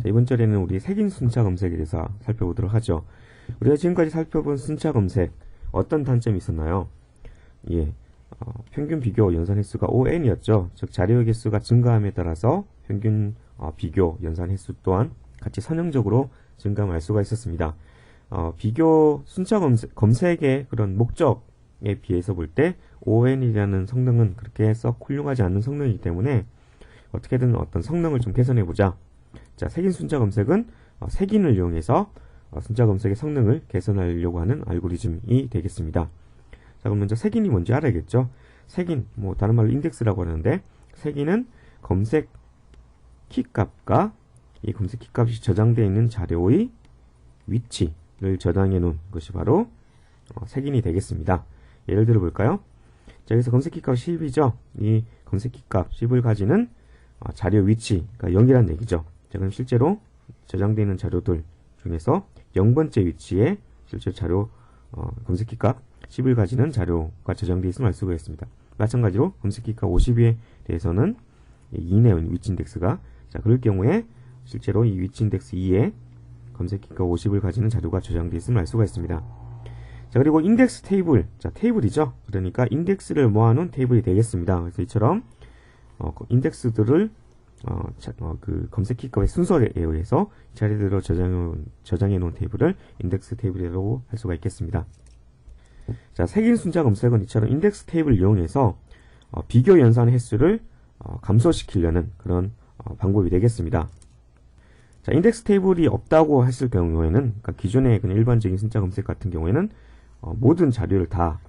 자, 이번 절에는 우리 색인 순차 검색에 대해서 살펴보도록 하죠. 우리가 지금까지 살펴본 순차 검색 어떤 단점이 있었나요? 예, 평균 비교 연산 횟수가 ON이었죠. 즉 자료 개수가 증가함에 따라서 평균 비교 연산 횟수 또한 같이 선형적으로 증가할 수가 있었습니다. 비교 순차 검색의 그런 목적에 비해서 볼 때 ON이라는 성능은 그렇게 썩 훌륭하지 않은 성능이기 때문에 어떻게든 어떤 성능을 좀 개선해보자. 자, 색인 순차 검색은 색인을 이용해서 순차 검색의 성능을 개선하려고 하는 알고리즘이 되겠습니다. 자, 그럼 먼저 색인이 뭔지 알아야겠죠. 색인, 뭐 다른 말로 인덱스라고 하는데, 색인은 검색 키값과 이 검색 키값이 저장되어 있는 자료의 위치를 저장해 놓은 것이 바로 색인이 되겠습니다. 예를 들어 볼까요? 자, 여기서 검색 키값 10이죠. 이 검색 키값 10을 가지는 자료 위치가 0이라는 얘기죠. 자, 그럼 실제로 저장되어 있는 자료들 중에서 0번째 위치에 실제 자료 검색 키값 10을 가지는 자료가 저장되어 있음을 알 수가 있습니다. 마찬가지로 검색 키값 50에 대해서는 2의 위치 인덱스가, 자, 그럴 경우에 실제로 이 위치 인덱스 2에 검색 키값 50을 가지는 자료가 저장되어 있음을 알 수가 있습니다. 자, 그리고 인덱스 테이블, 자, 테이블이죠. 그러니까 인덱스를 모아놓은 테이블이 되겠습니다. 그래서 이처럼 인덱스들을 그 검색 키값의 순서에 의해서 자리대로 저장해 놓은 테이블을 인덱스 테이블이라고 할 수가 있겠습니다. 자, 색인 순차 검색은 이처럼 인덱스 테이블을 이용해서 비교 연산 횟수를 감소시키려는 그런 방법이 되겠습니다. 자, 인덱스 테이블이 없다고 했을 경우에는, 그러니까 기존의 그냥 일반적인 순차 검색 같은 경우에는 모든 자료를 다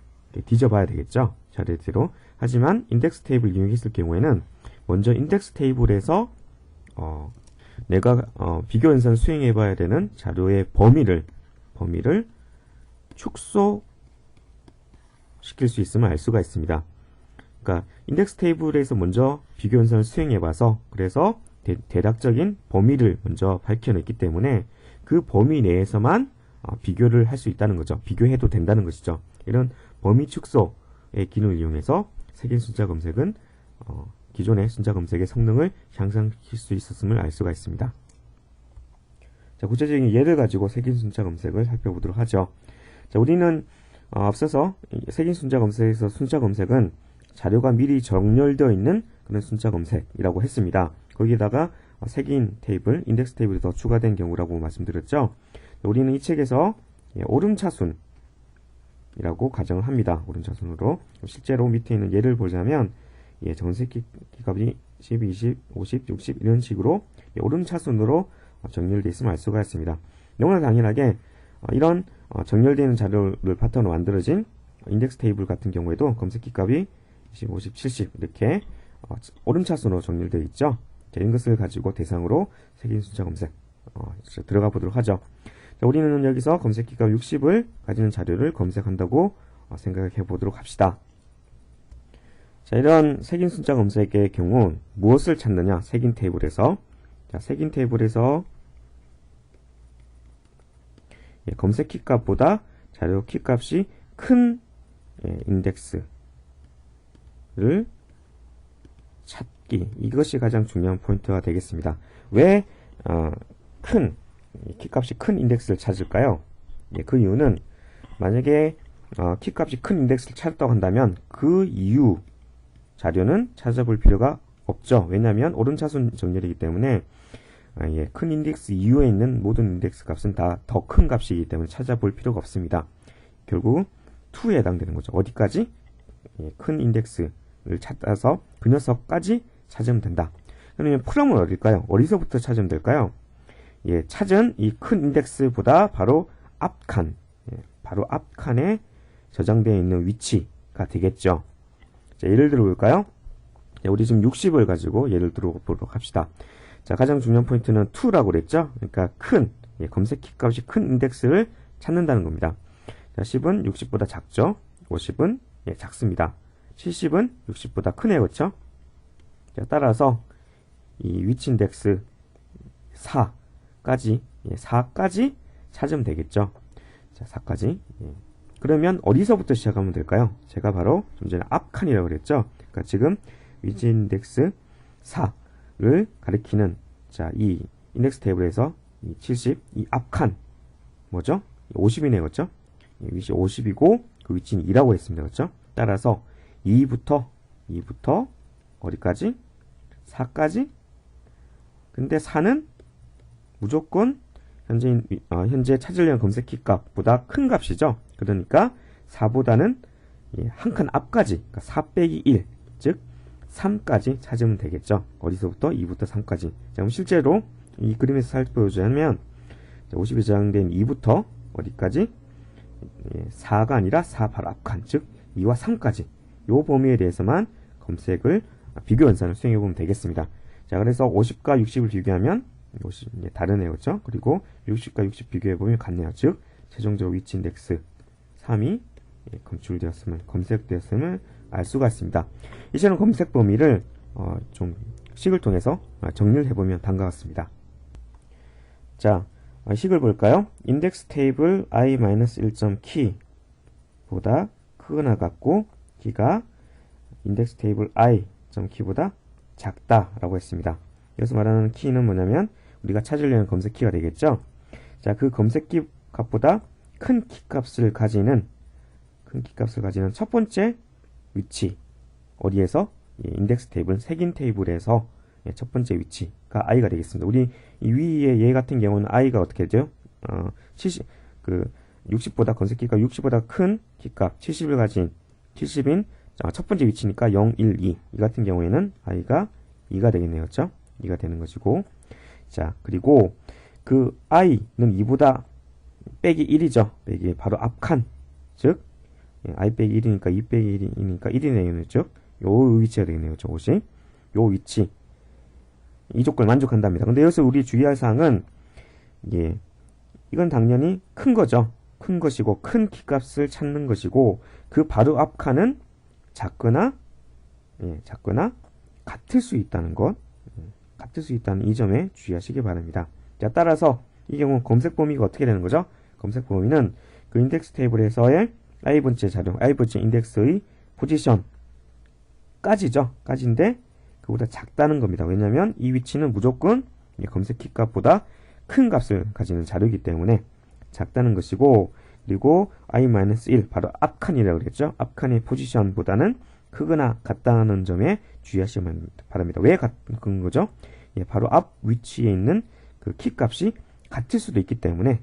뒤져봐야 되겠죠. 자료대로. 하지만 인덱스 테이블을 이용했을 경우에는 먼저 인덱스 테이블에서 내가 비교 연산을 수행해 봐야 되는 자료의 범위를 축소시킬 수 있음을 알 수가 있습니다. 그러니까 인덱스 테이블에서 먼저 비교 연산을 수행해 봐서, 그래서 대략적인 범위를 먼저 밝혀냈기 때문에 그 범위 내에서만 비교를 할 수 있다는 거죠. 비교해도 된다는 것이죠. 이런 범위 축소의 기능을 이용해서 색인 순차 검색은 기존의 순차 검색의 성능을 향상시킬 수 있었음을 알 수가 있습니다. 자, 구체적인 예를 가지고 색인 순차 검색을 살펴보도록 하죠. 자, 우리는 앞서서 색인 순차 검색에서 순차 검색은 자료가 미리 정렬되어 있는 그런 순차 검색이라고 했습니다. 거기에다가 색인 테이블, 인덱스 테이블이 더 추가된 경우라고 말씀드렸죠. 우리는 이 책에서 오름차순이라고 가정을 합니다. 오름차순으로. 실제로 밑에 있는 예를 보자면 검색 키값이 10, 20, 50, 60 이런 식으로 오름차순으로 정렬되어 있음을 알 수가 있습니다. 너무나 당연하게 이런 정렬되어 있는 자료를 바탕으로 만들어진 인덱스 테이블 같은 경우에도 검색 키값이 20, 50, 70 이렇게 오름차순으로 정렬되어 있죠. 자, 이런 것을 가지고 대상으로 색인 순차 검색 들어가 보도록 하죠. 자, 우리는 여기서 검색 키값 60을 가지는 자료를 검색한다고 생각해 보도록 합시다. 자, 이런 색인 순차 검색의 경우 무엇을 찾느냐? 색인 테이블에서, 자, 색인 테이블에서 검색 키값보다 자료 키값이 큰 인덱스를 찾기, 이것이 가장 중요한 포인트가 되겠습니다. 왜 키값이 큰 인덱스를 찾을까요? 그 이유는 만약에 키값이 큰 인덱스를 찾았다고 한다면 그 이후 자료는 찾아볼 필요가 없죠. 왜냐하면 오름차순 정렬이기 때문에 큰 인덱스 이후에 있는 모든 인덱스 값은 다 더 큰 값이기 때문에 찾아볼 필요가 없습니다. 결국 2에 해당되는 거죠. 어디까지? 큰 인덱스를 찾아서 그 녀석까지 찾으면 된다. 그러면 프롬은 어딜까요? 어디서부터 찾으면 될까요? 찾은 이 큰 인덱스보다 바로 앞칸, 바로 앞칸에 저장되어 있는 위치가 되겠죠. 자, 예를 들어 볼까요? 우리 지금 60을 가지고 예를 들어 보도록 합시다. 자, 가장 중요한 포인트는 2라고 그랬죠? 그러니까 검색 키값이 큰 인덱스를 찾는다는 겁니다. 자, 10은 60보다 작죠? 50은 작습니다. 70은 60보다 크네요. 그렇죠? 자, 따라서 이 위치 인덱스 4까지 찾으면 되겠죠. 자, 4까지. 그러면 어디서부터 시작하면 될까요? 제가 바로 좀 전에 앞칸이라고 그랬죠. 그러니까 지금 위치 인덱스 4를 가리키는, 자, 이 인덱스 테이블에서 이 70, 이 앞칸 뭐죠? 50이네요. 그렇죠? 위치 50이고 그 위치는 2라고 했습니다. 그렇죠? 따라서 2부터 어디까지? 4까지? 근데 4는 무조건 현재 찾으려는 검색키 값보다 큰 값이죠. 그러니까 4보다는 한 칸 앞까지, 그러니까 4 빼기 1, 즉 3까지 찾으면 되겠죠. 어디서부터? 2부터 3까지. 자, 그럼 실제로 이 그림에서 살펴보자면 50에 저장된 2부터 어디까지? 4가 아니라 4 바로 앞칸, 즉 2와 3까지. 요 범위에 대해서만 검색을 비교 연산을 수행해 보면 되겠습니다. 자, 그래서 50과 60을 비교하면 50, 다르네요. 그렇죠? 그리고 60과 60 비교해 보면 같네요. 즉 최종적으로 위치 인덱스 3이 검색되었음을 알 수가 있습니다. 이제는 검색 범위를 좀 식을 통해서 정리를 해보면 다음과 같습니다. 자, 식을 볼까요? 인덱스 테이블 i-1점 키보다 크거나 같고 키가 인덱스 테이블 i.점 키보다 작다라고 했습니다. 여기서 말하는 키는 뭐냐면 우리가 찾으려는 검색 키가 되겠죠. 자, 그 검색 키 값보다 큰 키 값을 가지는 첫 번째 위치 어디에서? 인덱스 테이블 색인 테이블에서 첫 번째 위치가 i가 되겠습니다. 우리 이 위에 얘 같은 경우는 i가 어떻게 되죠? 60보다 검색키가 60보다 큰 키값 70을 가진 70인 첫 번째 위치니까 0, 1, 2. 이 같은 경우에는 i가 2가 되겠네요. 그렇죠? 2가 되는 것이고. 자, 그리고 그 i는 2보다 빼기 1이죠. 빼기 바로 앞칸. 즉 i 빼기 1이니까 2 빼기 1이니까 1이네요. 즉 요 위치가 되겠네요. 저것이. 요 위치. 이 조건을 만족한답니다. 근데 여기서 우리 주의할 사항은 이건 당연히 큰 거죠. 큰 것이고 큰 키값을 찾는 것이고 그 바로 앞 칸은 작거나 같을 수 있다는 것, 같을 수 있다는 이 점에 주의하시기 바랍니다. 자, 따라서 이 경우 검색 범위가 어떻게 되는 거죠? 검색 범위는 그 인덱스 테이블에서의 i번째 자료, i번째 인덱스의 포지션까지죠. 까지인데 그보다 작다는 겁니다. 왜냐하면 이 위치는 무조건 검색 키 값보다 큰 값을 가지는 자료이기 때문에 작다는 것이고, 그리고 i-1 바로 앞칸이라고 그랬죠. 앞칸의 포지션보다는 크거나 같다는 점에 주의하시면 바랍니다. 왜 같은 거죠? 바로 앞 위치에 있는 그 키 값이 같을 수도 있기 때문에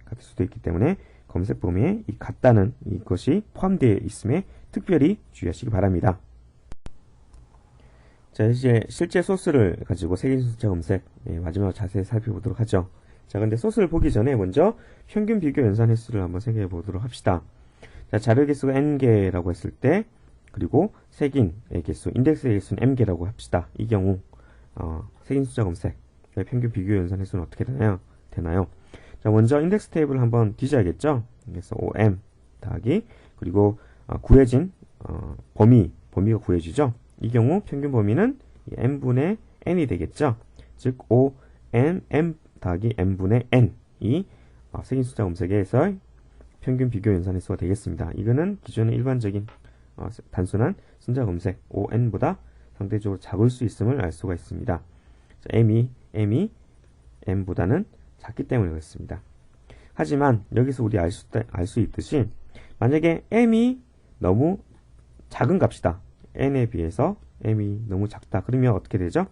검색 범위에 이 같다는 이것이 포함되어 있음에 특별히 주의하시기 바랍니다. 자, 이제 실제 소스를 가지고 색인순차 검색 마지막으로 자세히 살펴보도록 하죠. 자, 근데 소스를 보기 전에 먼저 평균 비교 연산 횟수를 한번 생각해 보도록 합시다. 자, 자료 개수가 n개라고 했을 때, 그리고 색인의 개수, 인덱스의 개수는 m개라고 합시다. 이 경우 색인 숫자 검색 평균 비교 연산 횟수는 어떻게 되나요? 자, 먼저 인덱스 테이블을 한번 뒤져야겠죠. 그래서 om 더하기 그리고 구해진 범위가 구해지죠. 이 경우 평균 범위는 m분의 n이 되겠죠. 즉 om 더하기 m분의 n이 색인 숫자 검색에서 평균 비교 연산 횟수가 되겠습니다. 이거는 기존의 일반적인 단순한 순자 검색 on보다 상대적으로 작을 수 있음을 알 수가 있습니다. 자, m이 m보다는 작기 때문에 그렇습니다. 하지만 여기서 우리 알 수 있듯이 만약에 m이 너무 작은 값이다. n에 비해서 m이 너무 작다. 그러면 어떻게 되죠?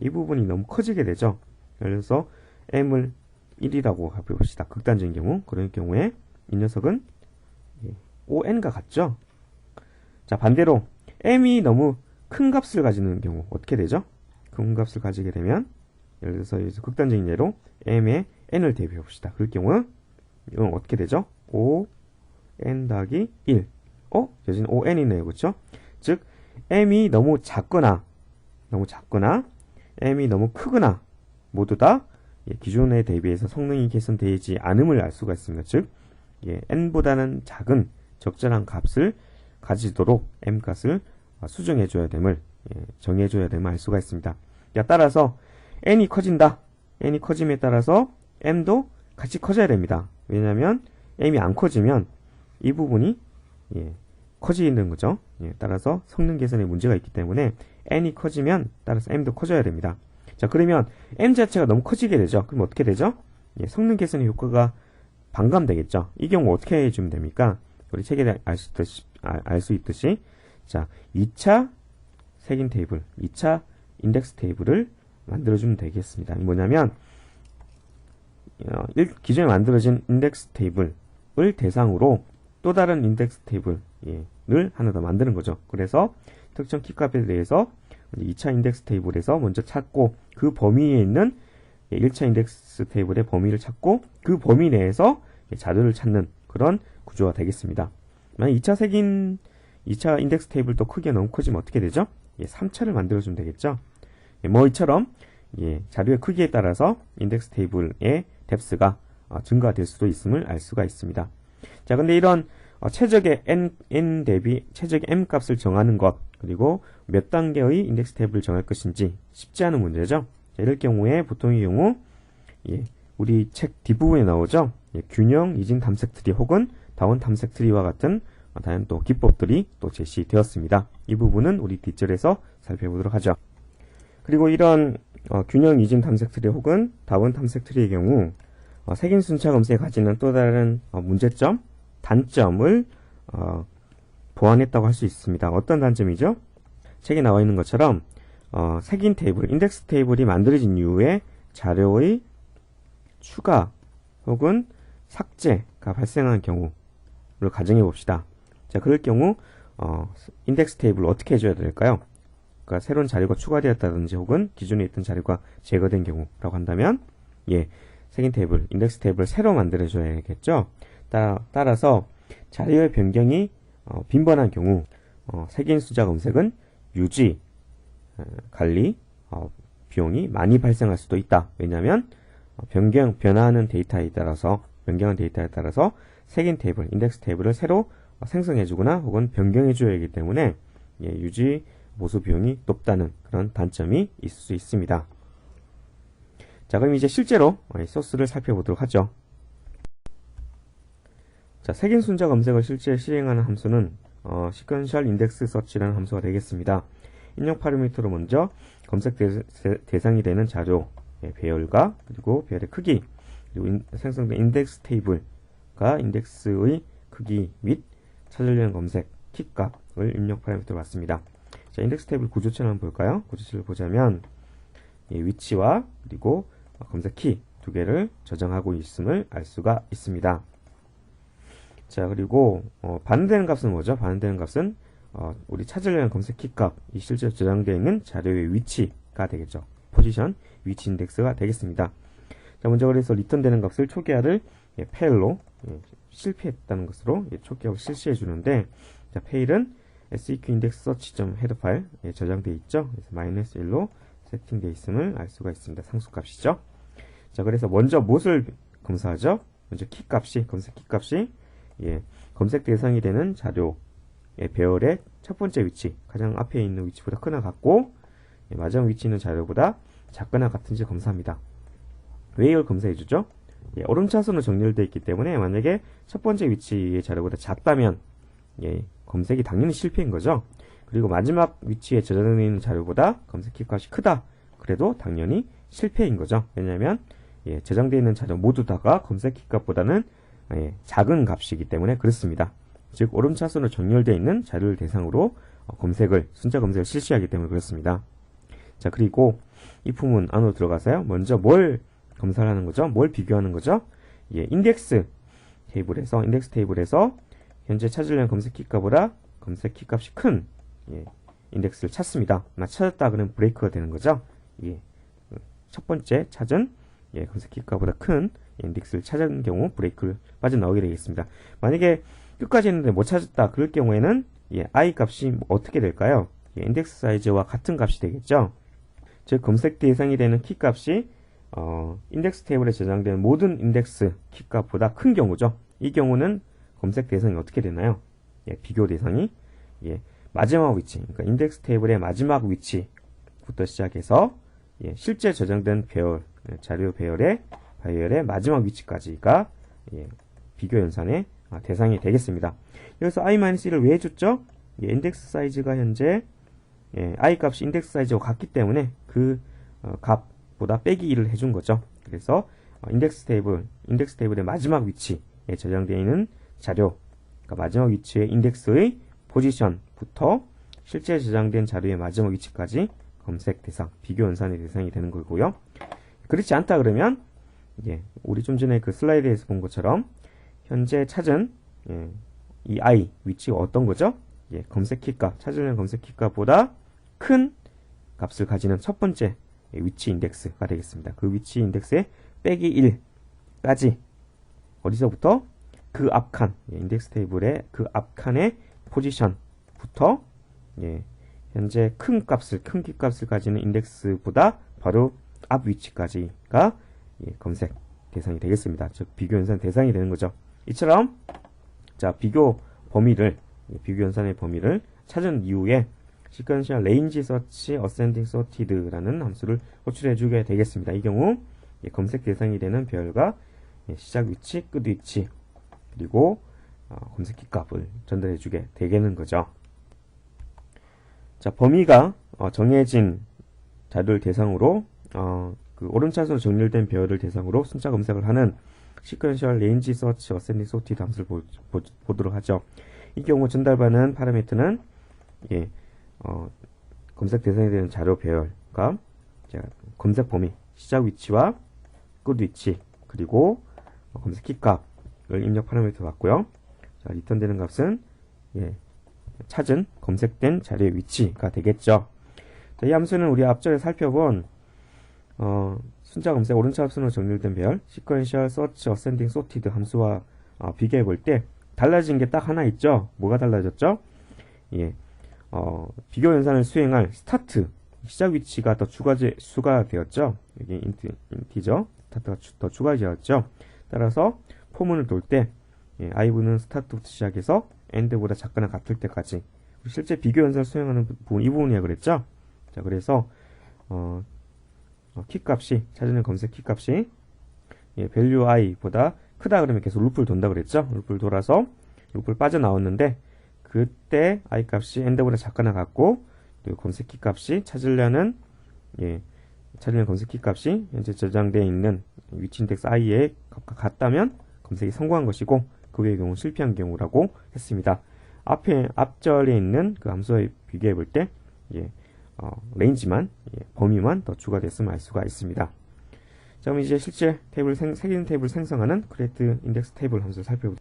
이 부분이 너무 커지게 되죠. 예를 들어서 m을 1이라고 해봅시다. 극단적인 경우. 그런 경우에 이 녀석은 on과 같죠. 자, 반대로 m이 너무 큰 값을 가지는 경우 어떻게 되죠? 큰 값을 가지게 되면 예를 들어서 여기서 극단적인 예로 m의 n을 대비해 봅시다. 그럴 경우 이건 어떻게 되죠? on 더하기 1. 여기는 on이네요. 그렇죠? 즉 m이 너무 작거나 m이 너무 크거나 모두 다 기존에 대비해서 성능이 개선되지 않음을 알 수가 있습니다. 즉 n보다는 작은 적절한 값을 가지도록 m값을 수정해줘야 됨을 정해줘야 됨을 알 수가 있습니다. 따라서 n이 커진다. n이 커짐에 따라서 m도 같이 커져야 됩니다. 왜냐하면 m이 안 커지면 이 부분이 커지는 거죠. 따라서 성능 개선에 문제가 있기 때문에 n이 커지면 따라서 m도 커져야 됩니다. 자, 그러면 m 자체가 너무 커지게 되죠. 그럼 어떻게 되죠? 예, 성능 개선의 효과가 반감되겠죠. 이 경우 어떻게 해주면 됩니까? 우리 책에 알 수 있듯이 자, 2차 색인 테이블, 2차 인덱스 테이블을 만들어주면 되겠습니다. 뭐냐면 기존에 만들어진 인덱스 테이블을 대상으로 또 다른 인덱스 테이블을 하나 더 만드는 거죠. 그래서 특정 키값에 대해서 2차 인덱스 테이블에서 먼저 찾고 그 범위에 있는 1차 인덱스 테이블의 범위를 찾고 그 범위 내에서 자료를 찾는 그런 구조가 되겠습니다. 만약 2차 인덱스 테이블도 크기가 너무 커지면 어떻게 되죠? 3차를 만들어주면 되겠죠. 뭐 이처럼 자료의 크기에 따라서 인덱스 테이블의 뎁스가 증가될 수도 있음을 알 수가 있습니다. 자, 근데 이런 최적의 n 대비 최적의 m 값을 정하는 것 그리고 몇 단계의 인덱스 테이블을 정할 것인지 쉽지 않은 문제죠. 자, 이럴 경우에 보통의 경우 우리 책 뒷부분에 나오죠. 균형 이진 탐색 트리 혹은 다운 탐색 트리와 같은 다양한 또 기법들이 또 제시되었습니다. 이 부분은 우리 뒷절에서 살펴보도록 하죠. 그리고 이런 균형 이진 탐색 트리 혹은 다운 탐색 트리의 경우 색인 순차 검색이 가지는 또 다른 문제점, 단점을 보완했다고 할 수 있습니다. 어떤 단점이죠? 책에 나와 있는 것처럼 색인 테이블, 인덱스 테이블이 만들어진 이후에 자료의 추가 혹은 삭제가 발생한 경우를 가정해 봅시다. 자, 그럴 경우 인덱스 테이블을 어떻게 해줘야 될까요? 그러니까 새로운 자료가 추가되었다든지 혹은 기존에 있던 자료가 제거된 경우라고 한다면 색인 테이블, 인덱스 테이블을 새로 만들어줘야겠죠. 따라서 자료의 변경이 빈번한 경우 색인 숫자 검색은 유지, 관리, 비용이 많이 발생할 수도 있다. 왜냐하면 변화하는 데이터에 따라서 변경한 데이터에 따라서 색인 테이블, 인덱스 테이블을 새로 생성해주거나 혹은 변경해줘야 하기 때문에 유지, 보수 비용이 높다는 그런 단점이 있을 수 있습니다. 자, 그럼 이제 실제로 소스를 살펴보도록 하죠. 자, 색인 순자 검색을 실제 실행하는 함수는 시퀀셜 인덱스 서치라는 함수가 되겠습니다. 입력 파라미터로 먼저 검색 대상이 되는 자료 배열과 그리고 배열의 크기 그리고 생성된 인덱스 테이블과 인덱스의 크기 및 찾으려는 검색 키값을 입력 파라미터로 받습니다. 자, 인덱스 테이블 구조체를 한번 볼까요? 구조체를 보자면 위치와 그리고 검색 키 두 개를 저장하고 있음을 알 수가 있습니다. 자, 그리고 반응되는 값은 뭐죠? 반응되는 값은 우리 찾으려는 검색 키 값이 실제로 저장되어 있는 자료의 위치가 되겠죠. 포지션, 위치 인덱스가 되겠습니다. 자, 먼저 그래서 리턴되는 값을 초기화를 fail로 실패했다는 것으로 초기화를 실시해 주는데, 자, fail은 seq index search.header 파일에 저장되어 있죠. 그래서 -1로 세팅되어 있음을 알 수가 있습니다. 상수값이죠. 자, 그래서 먼저 무엇을 검사하죠? 먼저 키값이 검색 키값이 검색 대상이 되는 자료의 배열의 첫 번째 위치, 가장 앞에 있는 위치보다 크나 같고 마지막 위치 있는 자료보다 작거나 같은지 검사합니다. 왜 이걸 검사해주죠? 오름차순으로 정렬되어 있기 때문에 만약에 첫 번째 위치의 자료보다 작다면 검색이 당연히 실패인 거죠. 그리고 마지막 위치에 저장되어 있는 자료보다 검색 키값이 크다. 그래도 당연히 실패인 거죠. 왜냐하면 저장되어 있는 자료 모두 다가 검색 키값보다는 작은 값이기 때문에 그렇습니다. 즉 오름차순으로 정렬되어 있는 자료를 대상으로 순차 검색을 실시하기 때문에 그렇습니다. 자, 그리고 이 부분 안으로 들어가서요. 먼저 뭘 검사를 하는 거죠? 뭘 비교하는 거죠? 인덱스 테이블에서 현재 찾으려는 검색 키값보다 검색 키값이 큰 인덱스를 찾습니다. 찾았다 그러면 브레이크가 되는 거죠. 첫 번째 찾은 검색 키값보다 큰 인덱스를 찾은 경우 브레이크를 빠져나오게 되겠습니다. 만약에 끝까지 했는데 못 찾았다 그럴 경우에는 i 값이 어떻게 될까요? 인덱스 사이즈와 같은 값이 되겠죠. 즉 검색 대상이 되는 키 값이 인덱스 테이블에 저장되는 모든 인덱스 키 값보다 큰 경우죠. 이 경우는 검색 대상이 어떻게 되나요? 비교 대상이 마지막 위치, 그러니까 인덱스 테이블의 마지막 위치부터 시작해서 실제 저장된 배열, 자료 배열의 마지막 위치까지가 비교 연산의 대상이 되겠습니다. 여기서 i-1을 왜 해줬죠? 인덱스 사이즈가 현재 i 값이 인덱스 사이즈와 같기 때문에 그 값보다 빼기 1을 해준 거죠. 그래서 인덱스 테이블의 마지막 위치에 저장되어 있는 자료, 그러니까 마지막 위치의 인덱스의 포지션부터 실제 저장된 자료의 마지막 위치까지 검색 대상, 비교 연산의 대상이 되는 거고요. 그렇지 않다 그러면 우리 좀 전에 그 슬라이드에서 본 것처럼 현재 찾은 이 i 위치가 어떤 거죠? 검색 키값, 찾으려는 검색 키값보다 큰 값을 가지는 첫 번째 위치 인덱스가 되겠습니다. 그 위치 인덱스에 빼기 1까지 어디서부터? 그 앞칸, 인덱스 테이블의 그 앞칸의 포지션부터 현재 큰 키값을 가지는 인덱스보다 바로 앞 위치까지가 검색 대상이 되겠습니다. 즉 비교 연산 대상이 되는 거죠. 이처럼 자 비교 연산의 범위를 찾은 이후에 시퀀셜 레인지 서치 어센딩 소티드라는 함수를 호출해 주게 되겠습니다. 이 경우 검색 대상이 되는 별과 시작 위치, 끝 위치, 그리고 검색 키값을 전달해 주게 되겠는 거죠. 자, 범위가 정해진 자료를 대상으로 그 오른차순으로 정렬된 별을 대상으로 순차 검색을 하는 시퀀셜 레인지 서치 어센딩 소티드 함수를 보도록 하죠. 이 경우 전달받는 파라미터는 검색 대상이 되는 자료 배열과 검색 범위, 시작 위치와 끝 위치, 그리고 검색 키값을 입력 파라미터 받고요. 자, 리턴되는 값은 찾은 검색된 자료의 위치가 되겠죠. 자, 이 함수는 우리 앞전에 살펴본 순차 검색 오른차순으로 정렬된 배열 시퀀셜 서치 어센딩 소티드 함수와 비교해 볼 때 달라진 게 딱 하나 있죠. 뭐가 달라졌죠? 비교 연산을 수행할 스타트 시작 위치가 더 추가되었죠. 여기 인티저 스타트가 더 추가되었죠. 따라서 포문을 돌 때 i분은 스타트부터 시작해서 end보다 작거나 같을 때까지 실제 비교 연산을 수행하는 부분 이 부분이야 그랬죠. 자 그래서 키값이 찾는 검색 키값이 value i보다 크다 그러면 계속 루프를 돈다 그랬죠. 루프를 돌아서 루프를 빠져나왔는데 그때 i 값이 end보다 작거나 같고 또 검색 키 값이 찾으려는 검색 키 값이 현재 저장되어 있는 위치 인덱스 i의 값과 같다면 검색이 성공한 것이고 그 외의 경우 실패한 경우라고 했습니다. 앞절에 있는 그 함수와 비교해 볼 때 레인지만 범위만 더 추가됐음을 알 수가 있습니다. 자, 그럼 이제 실제 색인 테이블 생성하는 create index 테이블 함수를 살펴보죠.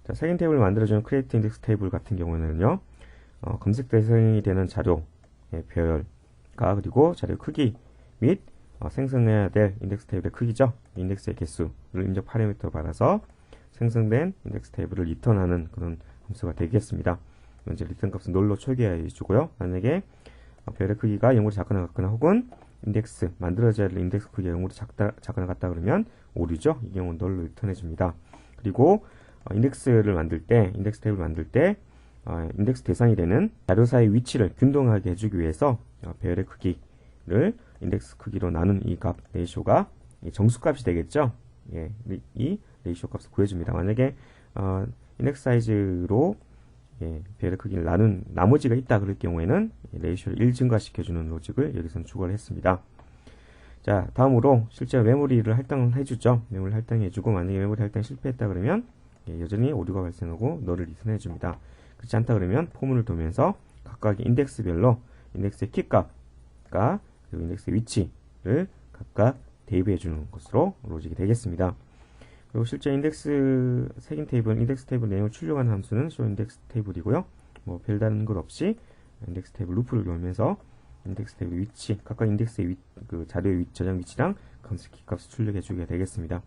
자, 색인 테이블을 만들어주는 create index 테이블 같은 경우에는요, 검색 대상이 되는 자료의 배열과 그리고 자료 크기 및 생성해야 될 인덱스 테이블의 크기죠. 인덱스의 개수를 입력 파라미터로 받아서 생성된 인덱스 테이블을 리턴하는 그런 함수가 되겠습니다. 먼저 리턴 값은 널로 초기화해 주고요. 만약에 별의 크기가 0으로 작거나 같거나 혹은 인덱스 만들어져야 될 인덱스 크기가 0으로 작거나 같다 그러면 오류죠. 이 경우는 널로 리턴해 줍니다. 그리고 인덱스 테이블을 만들 때 인덱스 대상이 되는 자료사의 위치를 균등하게 해주기 위해서 배열의 크기를 인덱스 크기로 나눈 이 값 레이쇼가 정수값이 되겠죠. 이 레이쇼 값을 구해줍니다. 만약에 인덱스 사이즈로 배열의 크기를 나눈 나머지가 있다 그럴 경우에는 레이쇼를 1 증가시켜주는 로직을 여기서는 추가를 했습니다. 자, 다음으로 실제 메모리를 할당을 해주죠. 메모리 할당해주고 만약에 메모리 할당 실패했다 그러면 여전히 오류가 발생하고 너를 리턴해줍니다. 그렇지 않다 그러면 포문을 돌면서 각각의 인덱스별로 인덱스의 키값과 그리고 인덱스의 위치를 각각 대입해주는 것으로 로직이 되겠습니다. 그리고 실제 색인 테이블, 인덱스 테이블 내용을 출력하는 함수는 show 인덱스 테이블이고요. 별다른 것 없이 인덱스 테이블 루프를 돌면서 인덱스 테이블 위치, 각각 인덱스의 그 자료의 저장 위치랑 검색 키 값을 출력해주게 되겠습니다.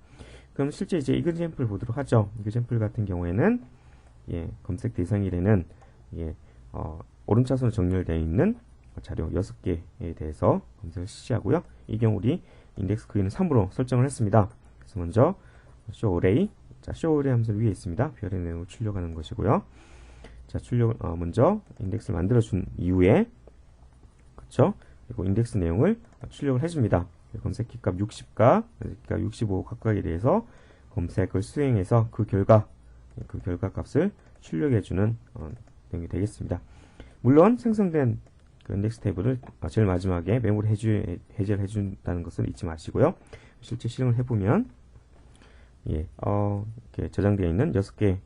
그럼 실제 이제 이그젬플 보도록 하죠. 이그젬플 같은 경우에는 검색 대상이 되는 오른차순으로 정렬되어 있는 자료 6개에 대해서 검색을 실시하고요. 이 경우 우리 인덱스 크기는 3으로 설정을 했습니다. 그래서 먼저 show array, show array 함수 위에 있습니다. 별의 내용을 출력하는 것이고요. 자, 먼저 인덱스를 만들어준 이후에 그쵸? 그리고 인덱스 내용을 출력을 해줍니다. 검색 키값 60과 검색 키값 65 각각에 대해서 검색을 수행해서 그 결과 값을 출력해주는 내용이 되겠습니다. 물론 생성된 그 인덱스 테이블을 제일 마지막에 메모리 해제를 해준다는 것을 잊지 마시고요. 실제 실행을 해보면 예, 이렇게 저장되어 있는 6개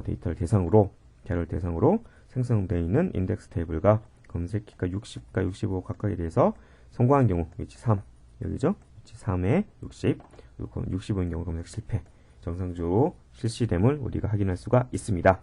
데이터를 대상으로 자료를 대상으로 생성되어 있는 인덱스 테이블과 검색키가 60과 65 각각에 대해서 성공한 경우 위치 3 여기죠. 위치 3에 60 그리고 65인 경우 검색 실패 정상적으로 실시됨을 우리가 확인할 수가 있습니다.